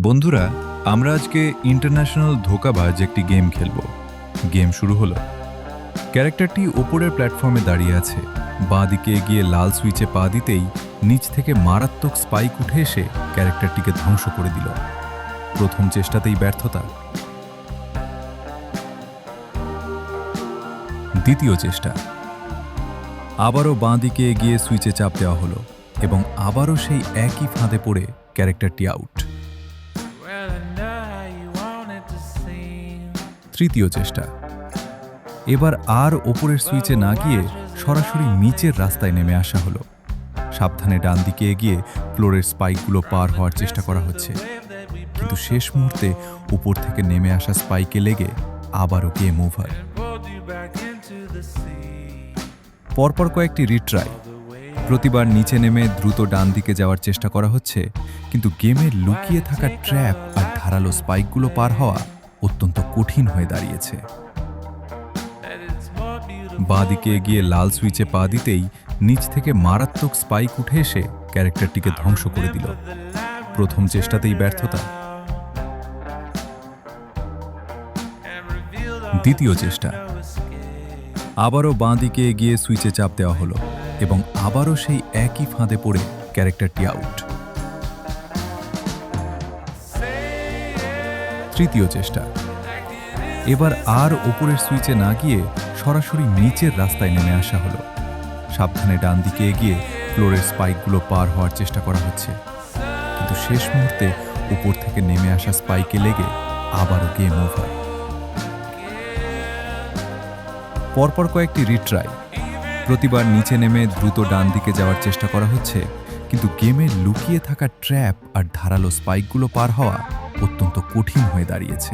বন্ধুরা, আমরা আজকে ইন্টারন্যাশনাল ধোঁকাবাজ একটি গেম খেলব। গেম শুরু হলো। ক্যারেক্টারটি ওপরের প্ল্যাটফর্মে দাঁড়িয়ে আছে। বাঁ দিকে এগিয়ে লাল সুইচে পা দিতেই নিচ থেকে মারাত্মক স্পাইক উঠে এসে ক্যারেক্টারটিকে ধ্বংস করে দিল। প্রথম চেষ্টাতেই ব্যর্থতা। দ্বিতীয় চেষ্টা। আবারও বাঁ দিকে এগিয়ে সুইচে চাপ দেওয়া হলো এবং আবারও সেই একই ফাঁদে পড়ে ক্যারেক্টারটি আউট। তৃতীয় চেষ্টা। এবার আর ওপরের সুইচে না গিয়ে সরাসরি নিচের রাস্তায় নেমে আসা হলো। সাবধানে ডান দিকে এগিয়ে ফ্লোরের স্পাইকগুলো পার হওয়ার চেষ্টা করা হচ্ছে, কিন্তু শেষ মুহূর্তে উপর থেকে নেমে আসা স্পাইকে লেগে আবারও গেম ওভার। পরপর কয়েকটি রিট্রাই। প্রতিবার নিচে নেমে দ্রুত ডান দিকে যাওয়ার চেষ্টা করা হচ্ছে, কিন্তু গেমের লুকিয়ে থাকা ট্র্যাপ আর ধারালো স্পাইকগুলো পার হওয়া অত্যন্ত কঠিন হয়ে দাঁড়িয়েছে। বাঁ দিকে এগিয়ে লাল সুইচে পা দিতেই নিচ থেকে মারাত্মক স্পাইক উঠে এসে ক্যারেক্টারটিকে ধ্বংস করে দিল। প্রথম চেষ্টাতেই ব্যর্থতা। দ্বিতীয় চেষ্টা। আবারও বাঁ দিকে এগিয়ে সুইচে চাপ দেওয়া হলো এবং আবারও সেই একই ফাঁদে পড়ে ক্যারেক্টারটি আউট। তৃতীয় চেষ্টা। এবার আর ওপরের সুইচে না গিয়ে সরাসরি নিচের রাস্তায় নেমে আসা হলো। সাবধানে ডান দিকে এগিয়ে ফ্লোরের স্পাইকগুলো পার হওয়ার চেষ্টা করা হচ্ছে, কিন্তু শেষ মুহূর্তে উপর থেকে নেমে আসা স্পাইকে লেগে আবারও গেম ওভার। পরপর কয়েকটি রিট্রাই। প্রতিবার নিচে নেমে দ্রুত ডান দিকে যাওয়ার চেষ্টা করা হচ্ছে, কিন্তু গেমের লুকিয়ে থাকা ট্র্যাপ আর ধারালো স্পাইকগুলো পার হওয়া অত্যন্ত কঠিন হয়ে দাঁড়িয়েছে।